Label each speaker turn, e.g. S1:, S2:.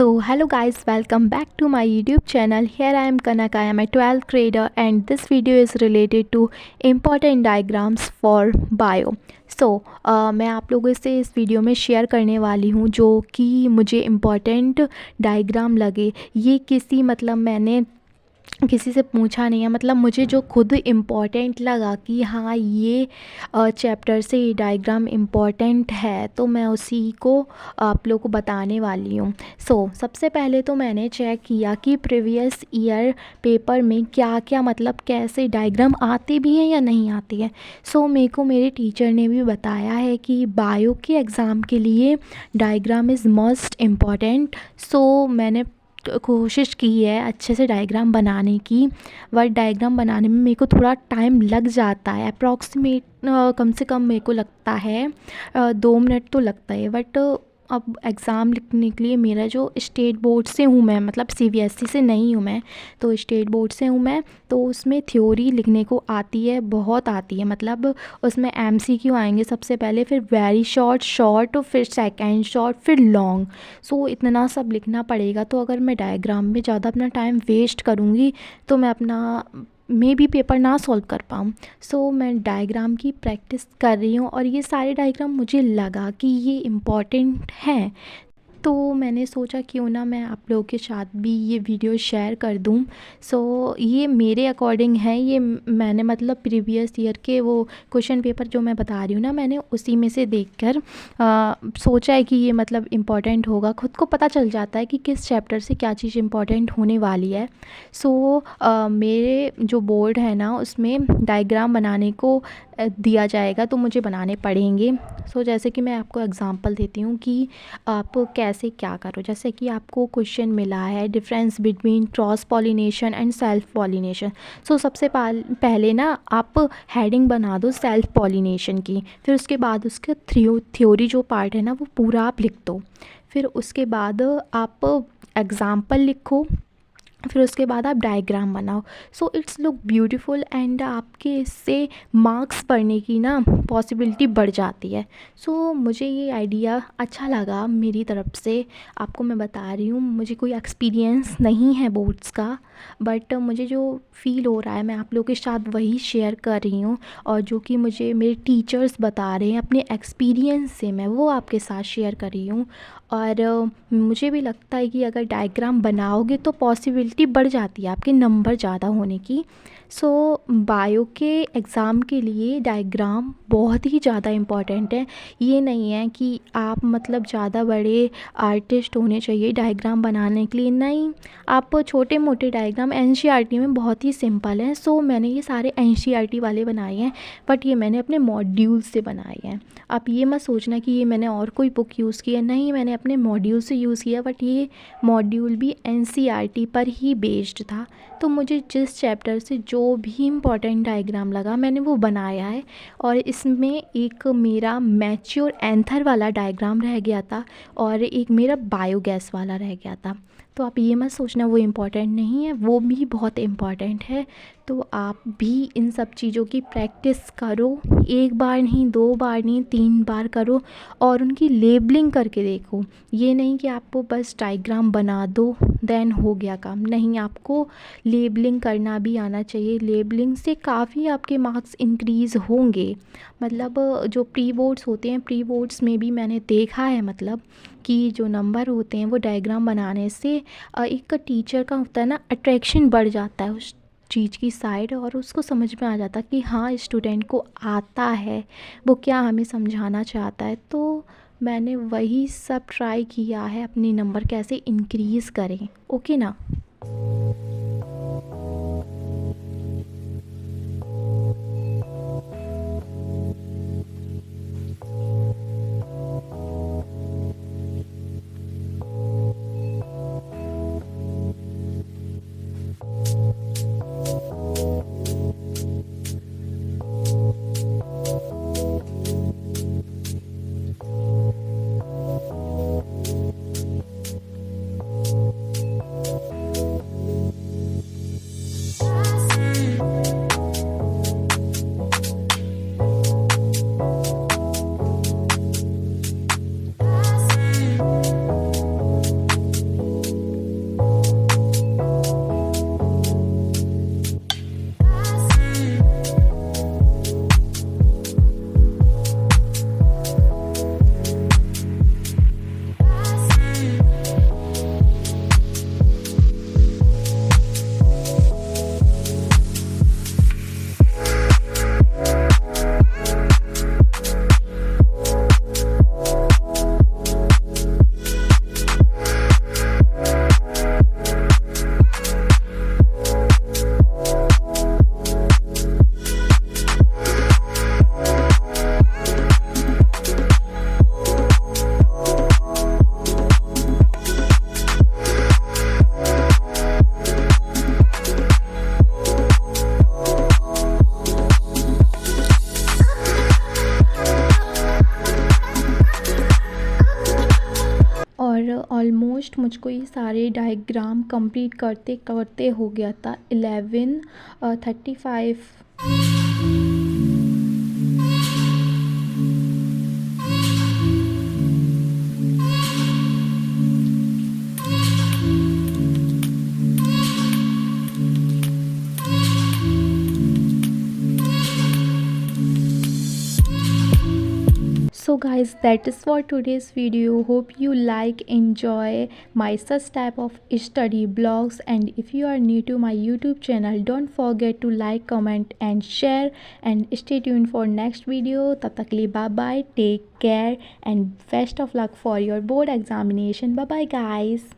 S1: So hello guys, welcome back to my YouTube channel. Here I am Kanak. I am a 12th grader and this video is related to important diagrams for bio. मैं आप लोगों से इस video में share करने वाली हूँ जो कि मुझे इम्पॉर्टेंट डायग्राम लगे। ये मैंने किसी से पूछा नहीं है, मतलब मुझे जो खुद इम्पॉर्टेंट लगा कि हाँ ये चैप्टर से ये डायग्राम इम्पॉर्टेंट है, तो मैं उसी को आप लोगों को बताने वाली हूँ। सबसे पहले तो मैंने चेक किया कि प्रीवियस ईयर पेपर में क्या क्या मतलब कैसे डायग्राम आते भी हैं या नहीं आते हैं। मेरे को मेरे टीचर ने भी बताया है कि बायो के एग्ज़ाम के लिए डायग्राम इज़ मोस्ट इम्पॉर्टेंट। मैंने कोशिश की है अच्छे से डायग्राम बनाने की, बट डायग्राम बनाने में मेरे को थोड़ा टाइम लग जाता है। अप्रॉक्सीमेट कम से कम मेरे को लगता है 2 मिनट तो लगता है। बट अब एग्ज़ाम लिखने के लिए मेरा जो स्टेट बोर्ड से हूँ मैं, मतलब सीबीएसई से नहीं हूँ मैं, तो स्टेट बोर्ड से हूँ मैं, तो उसमें थ्योरी लिखने को आती है, बहुत आती है। मतलब उसमें एमसीक्यू आएंगे सबसे पहले, फिर वेरी शॉर्ट, फिर सेकंड शॉर्ट, फिर लॉन्ग। इतना सब लिखना पड़ेगा। तो अगर मैं डायग्राम में ज़्यादा अपना टाइम वेस्ट करूँगी तो मैं अपना मे भी पेपर ना सॉल्व कर पाऊँ। मैं डायग्राम की प्रैक्टिस कर रही हूँ और ये सारे डायग्राम मुझे लगा कि ये इम्पॉर्टेंट हैं, तो मैंने सोचा क्यों ना मैं आप लोगों के साथ भी ये वीडियो शेयर कर दूँ। ये मेरे अकॉर्डिंग है, ये मैंने मतलब प्रीवियस ईयर के वो क्वेश्चन पेपर जो मैं बता रही हूँ ना, मैंने उसी में से देखकर सोचा है कि ये मतलब इम्पॉर्टेंट होगा। खुद को पता चल जाता है कि किस चैप्टर से क्या चीज़ इम्पॉर्टेंट होने वाली है। मेरे जो बोर्ड है ना उसमें डायग्राम बनाने को दिया जाएगा, तो मुझे बनाने पड़ेंगे। जैसे कि मैं आपको एग्जांपल देती हूँ कि आप कैसे क्या करो। जैसे कि आपको क्वेश्चन मिला है difference between cross pollination and self pollination. सबसे पहले ना आप हेडिंग बना दो सेल्फ पॉलिनेशन की, फिर उसके बाद उसके थ्योरी जो पार्ट है ना वो पूरा आप लिख दो। फिर उसके बाद आप एग्ज़ाम्पल लिखो, फिर उसके बाद आप डायग्राम बनाओ। इट्स लुक ब्यूटीफुल एंड आपके इससे मार्क्स पढ़ने की ना पॉसिबिलिटी बढ़ जाती है। मुझे ये आइडिया अच्छा लगा मेरी तरफ से, आपको मैं बता रही हूँ। मुझे कोई एक्सपीरियंस नहीं है बोर्ड्स का, बट मुझे जो फ़ील हो रहा है मैं आप लोगों के साथ वही शेयर कर रही हूँ, और जो कि मुझे मेरे टीचर्स बता रहे हैं अपने एक्सपीरियंस से, मैं वो आपके साथ शेयर कर रही हूँ। और मुझे भी लगता है कि अगर डायग्राम बनाओगे तो पॉसिबिलिटी बढ़ जाती है आपके नंबर ज़्यादा होने की। बायो के एग्ज़ाम के लिए डायग्राम बहुत ही ज़्यादा इम्पॉर्टेंट है। ये नहीं है कि आप मतलब ज़्यादा बड़े आर्टिस्ट होने चाहिए डायग्राम बनाने के लिए, नहीं। आप छोटे मोटे डायग्राम एनसीईआरटी में बहुत ही सिंपल हैं। मैंने ये सारे एनसीईआरटी वाले बनाए हैं, बट ये मैंने अपने मॉड्यूल से बनाए हैं। आप ये मत सोचना कि ये मैंने और कोई बुक यूज़ की है, नहीं, मैंने अपने मॉड्यूल से यूज़ किया, बट ये मॉड्यूल भी एनसीईआरटी पर ही बेस्ड था। तो मुझे जिस चैप्टर से जो भी इम्पोर्टेंट डायग्राम लगा मैंने वो बनाया है। और इसमें एक मेरा मैच्योर एंथर वाला डायग्राम रह गया था और एक मेरा बायोगैस वाला रह गया था। तो आप ये मत सोचना वो इम्पॉर्टेंट नहीं है, वो भी बहुत इम्पॉर्टेंट है। तो आप भी इन सब चीज़ों की प्रैक्टिस करो, एक बार नहीं, 2 बार नहीं, 3 बार करो, और उनकी लेबलिंग करके देखो। ये नहीं कि आपको बस डायग्राम बना दो देन हो गया काम, नहीं, आपको लेबलिंग करना भी आना चाहिए। लेबलिंग से काफ़ी आपके मार्क्स इंक्रीज़ होंगे। मतलब जो प्री बोर्ड्स होते हैं, प्री बोर्ड्स में भी मैंने देखा है, मतलब कि जो नंबर होते हैं वो डायग्राम बनाने से एक टीचर का होता है ना अट्रैक्शन बढ़ जाता है उस चीज़ की साइड, और उसको समझ में आ जाता कि हाँ स्टूडेंट को आता है, वो क्या हमें समझाना चाहता है। तो मैंने वही सब ट्राई किया है, अपने नंबर कैसे इंक्रीज़ करें। ओके ना। मुझको ये सारे डायग्राम कंप्लीट करते करते हो गया था 11:35। So guys, that is for today's video. Hope you like, enjoy my such type of study blogs, and if you are new to my YouTube channel, don't forget to like, comment and share, and stay tuned for next video. Tab tak ke liye bye bye, take care and best of luck for your board examination. Bye bye guys.